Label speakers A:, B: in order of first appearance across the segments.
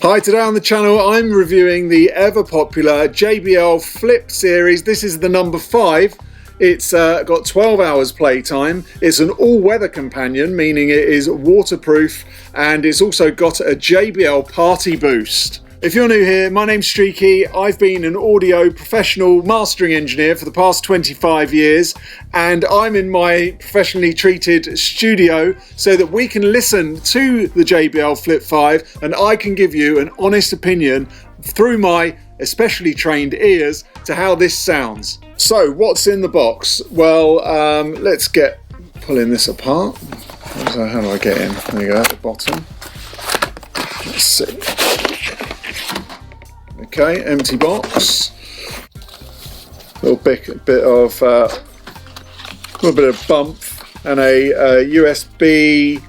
A: Hi, today on the channel I'm reviewing the ever popular JBL Flip series. This is the number 5. It's got 12 hours playtime. It's an all-weather companion, meaning it is waterproof, and it's also got a JBL party boost. If you're new here, my name's Streaky. I've been an audio professional mastering engineer for the past 25 years, and I'm in my professionally treated studio so that we can listen to the JBL Flip 5 and I can give you an honest opinion through my especially trained ears to how this sounds. So what's in the box? Well, let's get pulling this apart. So how do I get in? There you go, at the bottom. Let's see. Okay, empty box. Little bit of bump and a USB-C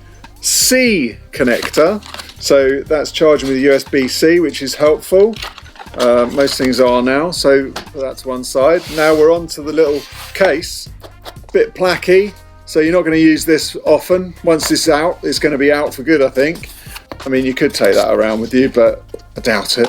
A: connector. So that's charging with USB-C, which is helpful. Most things are now. So that's one side. Now we're on to the little case. Bit placky, so you're not going to use this often. Once this is out, it's going to be out for good, I think. I mean, you could take that around with you, but I doubt it.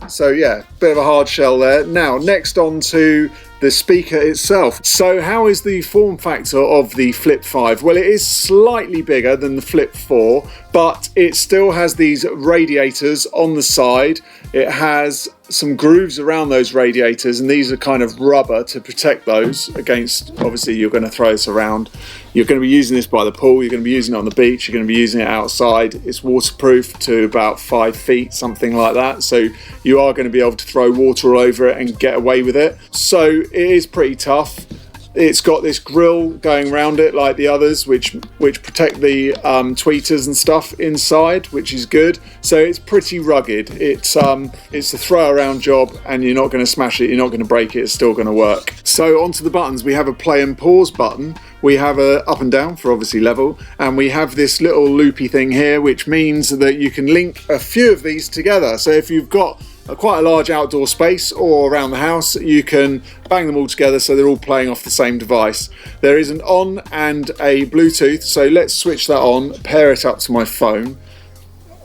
A: So yeah, bit of a hard shell there. Now, next on to the speaker itself. So how is the form factor of the Flip 5? Well, it is slightly bigger than the Flip 4, but it still has these radiators on the side. It has some grooves around those radiators, and these are kind of rubber to protect those against, obviously you're going to throw this around. You're going to be using this by the pool, you're going to be using it on the beach, you're going to be using it outside. It's waterproof to about 5 feet, something like that. So you are going to be able to throw water all over it and get away with it. So it is pretty tough. It's got this grill going around it like the others, which protect the tweeters and stuff inside, which is good. So it's pretty rugged. It's a throw around job, and you're not going to smash it, you're not going to break it, it's still going to work. So onto the buttons, we have a play and pause button. We have a up and down for obviously level, and we have this little loopy thing here, which means that you can link a few of these together. So if you've got quite a large outdoor space or around the house, you can bang them all together so they're all playing off the same device. There is an on and a Bluetooth, so let's switch that on, pair it up to my phone.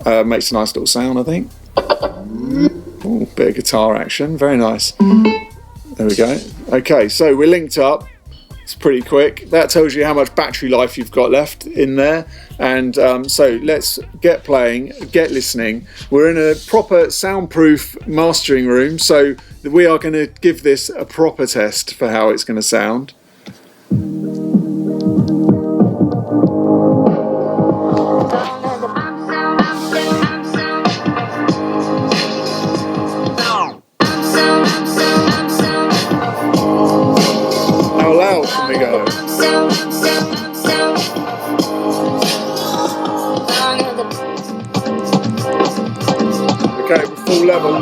A: Makes a nice little sound, I think. Ooh, bit of guitar action, very nice. There we go. Okay, so we're linked up. It's pretty quick. That tells you how much battery life you've got left in there. And so let's get playing, get listening. We're in a proper soundproof mastering room, so we are going to give this a proper test for how it's going to sound. How loud can we go? Okay, we're full level.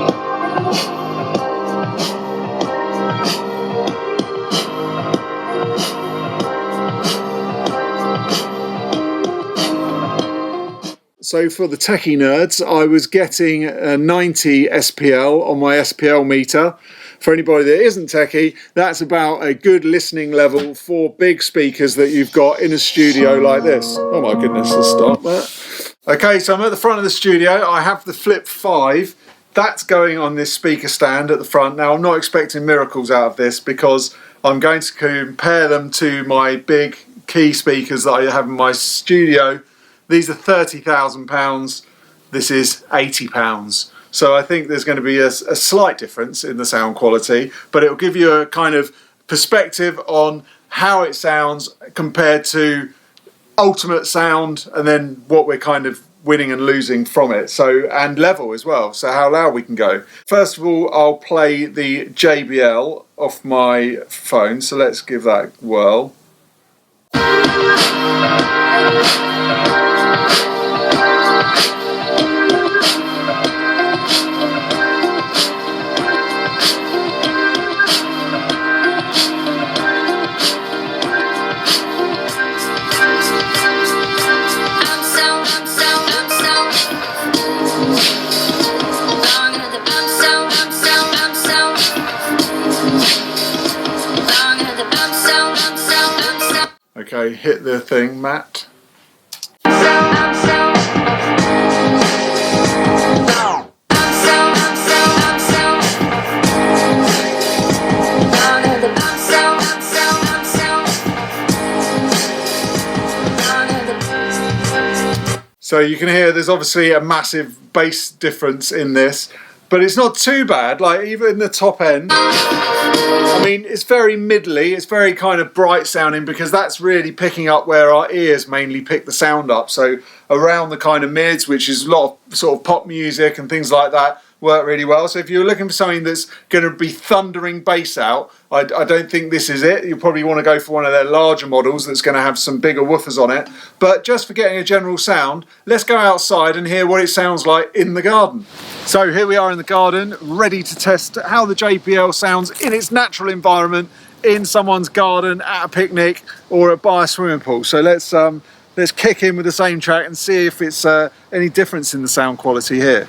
A: So for the techie nerds, I was getting a 90 SPL on my SPL meter. For anybody that isn't techie, that's about a good listening level for big speakers that you've got in a studio like this. Oh my goodness, let's stop that. Okay, so I'm at the front of the studio. I have the Flip 5. That's going on this speaker stand at the front. Now, I'm not expecting miracles out of this because I'm going to compare them to my big key speakers that I have in my studio. These are £30,000. This is £80. So I think there's going to be a slight difference in the sound quality, but it'll give you a kind of perspective on how it sounds compared to ultimate sound, and then what we're kind of winning and losing from it. So, and level as well, so how loud we can go. First of all, I'll play the JBL off my phone, so let's give that a whirl. Okay, hit the thing, Matt. So you can hear there's obviously a massive bass difference in this, but it's not too bad. Like even the top end, I mean, it's very middly, it's very kind of bright sounding because that's really picking up where our ears mainly pick the sound up. So around the kind of mids, which is a lot of sort of pop music and things like that, work really well. So if you're looking for something that's going to be thundering bass out, I don't think this is it. You probably want to go for one of their larger models that's going to have some bigger woofers on it. But just for getting a general sound, let's go outside and hear what it sounds like in the garden. So here we are in the garden, ready to test how the JBL sounds in its natural environment, in someone's garden, at a picnic, or by a swimming pool. So let's kick in with the same track and see if it's any difference in the sound quality here.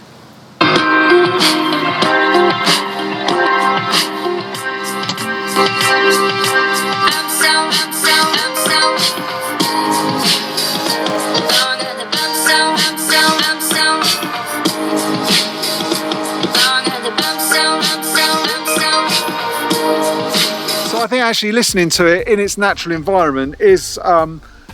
A: I think actually listening to it in its natural environment is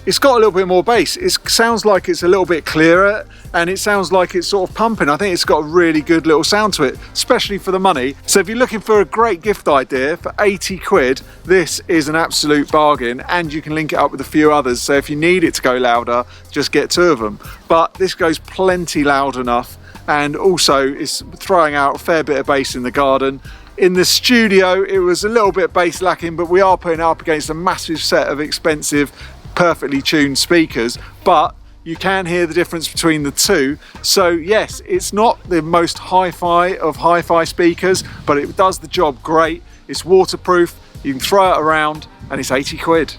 A: it's got a little bit more bass. It sounds like it's a little bit clearer and it sounds like it's sort of pumping. I think it's got a really good little sound to it, especially for the money. So if you're looking for a great gift idea for 80 quid, this is an absolute bargain, and you can link it up with a few others. So if you need it to go louder, just get 2 of them. But this goes plenty loud enough, and also is throwing out a fair bit of bass in the garden. In the studio, it was a little bit bass lacking, but we are putting it up against a massive set of expensive, perfectly tuned speakers, but you can hear the difference between the two. So yes, it's not the most hi-fi of hi-fi speakers, but it does the job great. It's waterproof, you can throw it around, and it's 80 quid.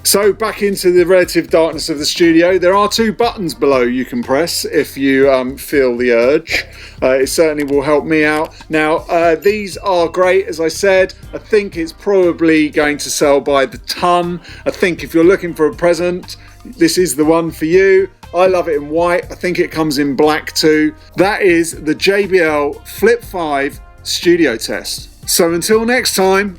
A: So back into the relative darkness of the studio, there are 2 buttons below you can press if you feel the urge. It certainly will help me out. Now these are great, as I said. I think it's probably going to sell by the ton. I think if you're looking for a present, this is the one for you. I love it in white. I think it comes in black too. That is the JBL Flip 5 studio test. So until next time.